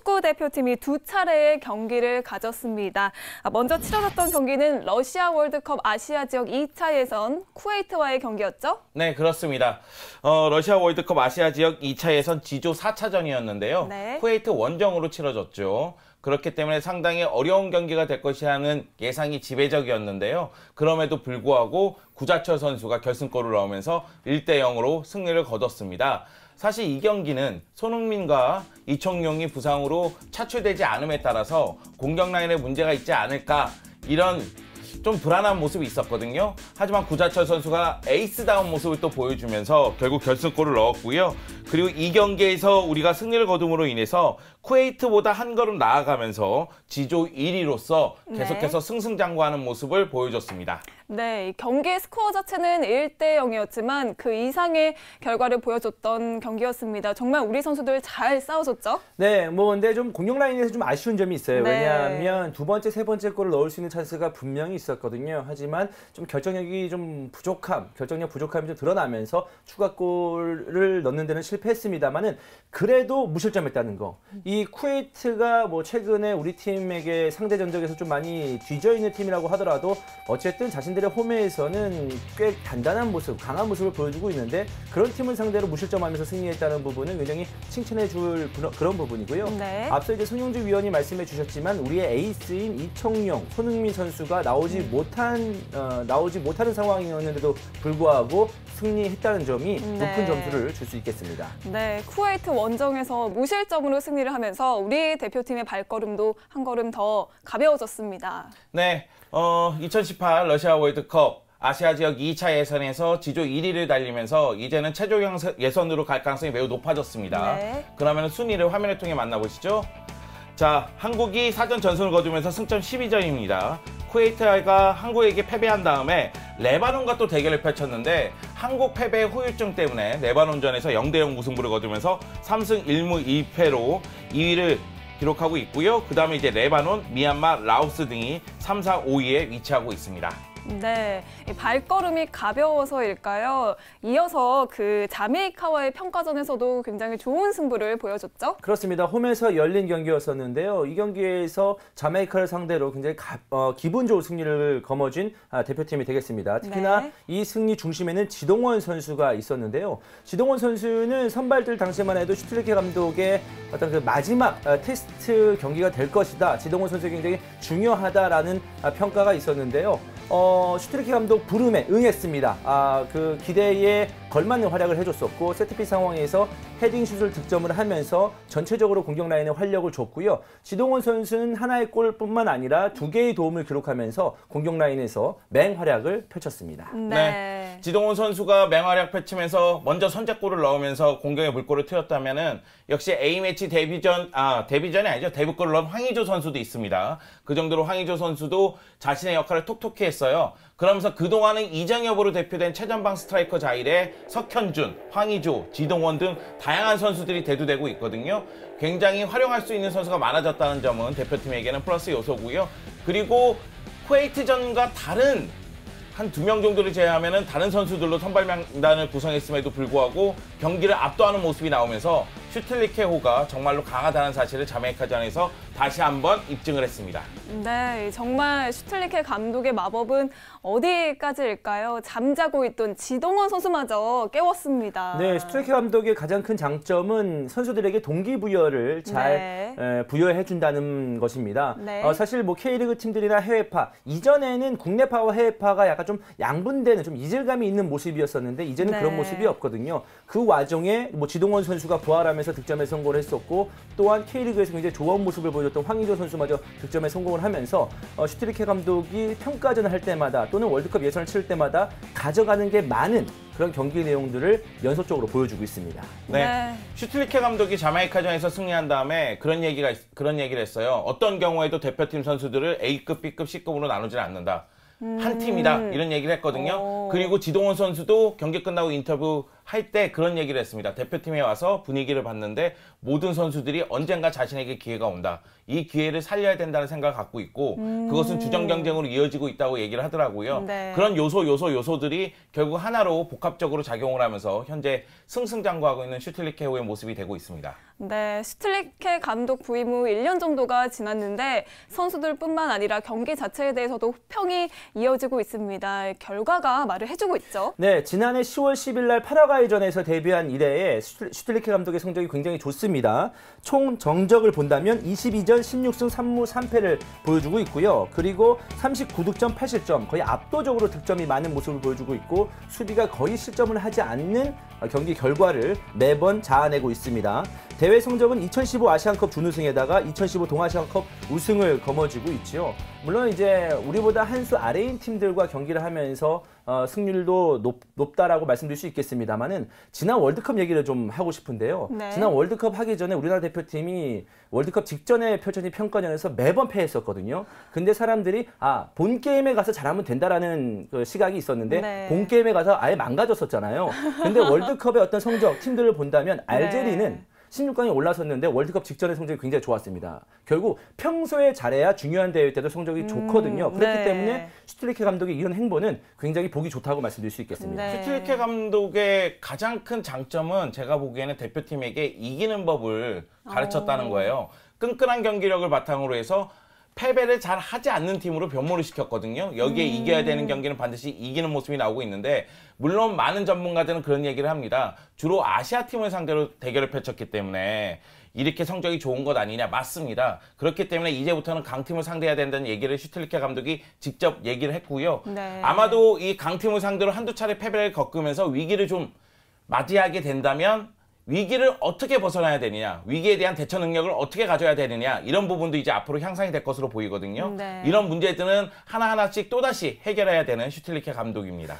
축구 대표팀이 두 차례의 경기를 가졌습니다. 먼저 치러졌던 경기는 러시아 월드컵 아시아 지역 2차 예선 쿠웨이트와의 경기였죠? 네, 그렇습니다. 러시아 월드컵 아시아 지역 2차 예선 지조 4차전이었는데요. 네. 쿠웨이트 원정으로 치러졌죠. 그렇기 때문에 상당히 어려운 경기가 될 것이라는 예상이 지배적이었는데요. 그럼에도 불구하고 구자철 선수가 결승골을 넣으면서 1대0으로 승리를 거뒀습니다. 사실 이 경기는 손흥민과 이청용이 부상으로 차출되지 않음에 따라서 공격 라인에 문제가 있지 않을까 이런 좀 불안한 모습이 있었거든요. 하지만 구자철 선수가 에이스다운 모습을 또 보여주면서 결국 결승골을 넣었고요. 그리고 이 경기에서 우리가 승리를 거둠으로 인해서 쿠웨이트보다 한 걸음 나아가면서 지조 1위로서 계속해서 승승장구하는 모습을 보여줬습니다. 네, 이 경기의 스코어 자체는 1대0이었지만 그 이상의 결과를 보여줬던 경기였습니다. 정말 우리 선수들 잘 싸워줬죠? 네, 근데 좀 공격 라인에서 좀 아쉬운 점이 있어요. 네. 왜냐하면 두 번째, 세 번째 골을 넣을 수 있는 찬스가 분명히 있었거든요. 하지만 좀 결정력이 좀 결정력 부족함이 좀 드러나면서 추가골을 넣는 데는 실패했습니다만은 그래도 무실점했다는 거. 이 쿠웨이트가 최근에 우리 팀에게 상대 전적에서 좀 많이 뒤져 있는 팀이라고 하더라도 어쨌든 자신들의 홈에서는 꽤 단단한 모습, 강한 모습을 보여주고 있는데 그런 팀을 상대로 무실점하면서 승리했다는 부분은 굉장히 칭찬해 줄 그런 부분이고요. 네. 앞서 이제 손용주 위원이 말씀해 주셨지만 우리의 에이스인 이청용, 손흥민 선수가 나오지 못하는 상황이었는데도 불구하고 승리했다는 점이 높은 점수를 줄 수 있겠습니다. 네, 쿠웨이트 원정에서 무실점으로 승리를 하면서 우리 대표팀의 발걸음도 한 걸음 더 가벼워졌습니다. 네, 2018 러시아 월드컵 아시아 지역 2차 예선에서 지조 1위를 달리면서 이제는 최종 예선으로 갈 가능성이 매우 높아졌습니다. 네. 그러면 순위를 화면을 통해 만나보시죠. 자, 한국이 사전 전승을 거두면서 승점 12점입니다. 쿠웨이트가 한국에게 패배한 다음에 레바논과 또 대결을 펼쳤는데 한국 패배의 후유증 때문에 레바논전에서 0대0 무승부를 거두면서 3승 1무 2패로 2위를 기록하고 있고요. 그 다음에 이제 레바논, 미얀마, 라오스 등이 3, 4, 5위에 위치하고 있습니다. 네, 이 발걸음이 가벼워서일까요? 이어서 그 자메이카와의 평가전에서도 굉장히 좋은 승부를 보여줬죠? 그렇습니다. 홈에서 열린 경기였었는데요. 이 경기에서 자메이카를 상대로 굉장히 기분 좋은 승리를 거머쥔 대표팀이 되겠습니다. 특히나 네. 이 승리 중심에는 지동원 선수가 있었는데요. 지동원 선수는 선발들 당시만 해도 슈틸리케 감독의 어떤 그 마지막 테스트 경기가 될 것이다. 지동원 선수에게 굉장히 중요하다라는 평가가 있었는데요. 슈틸리케 감독 부름에 응했습니다. 그 기대에 걸맞는 활약을 해줬었고 세트피스 상황에서 헤딩슛을 득점을 하면서 전체적으로 공격 라인에 활력을 줬고요. 지동원 선수는 하나의 골뿐만 아니라 2개의 도움을 기록하면서 공격 라인에서 맹활약을 펼쳤습니다. 네. 지동원 선수가 맹활약 펼치면서 먼저 선제골을 넣으면서 공격의 물꼬를 트였다면은 역시 A매치 데뷔전이 아니죠. 데뷔골을 넣은 황의조 선수도 있습니다. 그 정도로 황의조 선수도 자신의 역할을 톡톡히 했어요. 그러면서 그동안은 이정엽으로 대표된 최전방 스트라이커 자일에 석현준, 황의조, 지동원 등 다양한 선수들이 대두되고 있거든요. 굉장히 활용할 수 있는 선수가 많아졌다는 점은 대표팀에게는 플러스 요소고요. 그리고 쿠웨이트전과 다른 한 2명 정도를 제외하면 다른 선수들로 선발 명단을 구성했음에도 불구하고 경기를 압도하는 모습이 나오면서 슈틸리케호가 정말로 강하다는 사실을 자메이카전에서 다시 한번 입증을 했습니다. 네, 정말 슈틸리케 감독의 마법은 어디까지일까요? 잠자고 있던 지동원 선수마저 깨웠습니다. 네, 슈틸리케 감독의 가장 큰 장점은 선수들에게 동기부여를 잘 부여해준다는 것입니다. 네. 사실 K리그 팀들이나 해외파, 이전에는 국내파와 해외파가 약간 좀 양분되는 좀 이질감이 있는 모습이었었는데 이제는 그런 모습이 없거든요. 그 와중에 지동원 선수가 부활하면서 득점에 성공을 했었고 또한 K리그에서 굉장히 좋은 모습을 보여줬던 황의조 선수마저 득점에 성공을 하면서 슈틸리케 감독이 평가전을 할 때마다 또는 월드컵 예선을 치를 때마다 가져가는 게 많은 그런 경기 내용들을 연속적으로 보여주고 있습니다. 네. 슈틸리케 감독이 자메이카전에서 승리한 다음에 그런 얘기를 했어요. 어떤 경우에도 대표팀 선수들을 A급, B급, C급으로 나누지는 않는다. 한 팀이다 이런 얘기를 했거든요. 그리고 지동원 선수도 경기 끝나고 인터뷰 할 때 그런 얘기를 했습니다. 대표팀에 와서 분위기를 봤는데 모든 선수들이 언젠가 자신에게 기회가 온다. 이 기회를 살려야 된다는 생각을 갖고 있고 그것은 주전 경쟁으로 이어지고 있다고 얘기를 하더라고요. 네. 그런 요소들이 결국 하나로 복합적으로 작용을 하면서 현재 승승장구하고 있는 슈틸리케호의 모습이 되고 있습니다. 네, 슈틸리케 감독 부임 후 1년 정도가 지났는데 선수들뿐만 아니라 경기 자체에 대해서도 호평이 이어지고 있습니다. 결과가 말을 해주고 있죠. 네, 지난해 10월 10일 날 파라과이전에서 데뷔한 이래에 슈틸리케 감독의 성적이 굉장히 좋습니다. 총 정적을 본다면 22전 16승 3무 3패를 보여주고 있고요. 그리고 39득점 8실점, 거의 압도적으로 득점이 많은 모습을 보여주고 있고 수비가 거의 실점을 하지 않는 경기 결과를 매번 자아내고 있습니다. 대회 성적은 2015 아시안컵 준우승에다가 2015 동아시안컵 우승을 거머쥐고 있지요. 물론 이제 우리보다 한 수 아래인 팀들과 경기를 하면서 승률도 높다라고 말씀드릴 수 있겠습니다만은 지난 월드컵 얘기를 좀 하고 싶은데요. 네. 지난 월드컵 하기 전에 우리나라 대표팀이 월드컵 직전에 펼쳐진 평가전에서 매번 패했었거든요. 근데 사람들이 본 게임에 가서 잘하면 된다라는 그 시각이 있었는데 네. 본 게임에 가서 아예 망가졌었잖아요. 근데 월드컵의 어떤 성적 팀들을 본다면 알제리는 16강에 올라섰는데 월드컵 직전의 성적이 굉장히 좋았습니다. 결국 평소에 잘해야 중요한 대회 때도 성적이 좋거든요. 그렇기 네. 때문에 슈틸리케 감독의 이런 행보는 굉장히 보기 좋다고 말씀드릴 수 있겠습니다. 네. 슈틸리케 감독의 가장 큰 장점은 제가 보기에는 대표팀에게 이기는 법을 가르쳤다는 거예요. 끈끈한 경기력을 바탕으로 해서 패배를 잘 하지 않는 팀으로 변모를 시켰거든요. 여기에 이겨야 되는 경기는 반드시 이기는 모습이 나오고 있는데 물론 많은 전문가들은 그런 얘기를 합니다. 주로 아시아 팀을 상대로 대결을 펼쳤기 때문에 이렇게 성적이 좋은 것 아니냐. 맞습니다. 그렇기 때문에 이제부터는 강팀을 상대해야 된다는 얘기를 슈틸리케 감독이 직접 얘기를 했고요. 네. 아마도 이 강팀을 상대로 한두 차례 패배를 겪으면서 위기를 좀 맞이하게 된다면 위기를 어떻게 벗어나야 되느냐, 위기에 대한 대처 능력을 어떻게 가져야 되느냐 이런 부분도 이제 앞으로 향상이 될 것으로 보이거든요. 네. 이런 문제들은 하나하나씩 또다시 해결해야 되는 슈틸리케 감독입니다.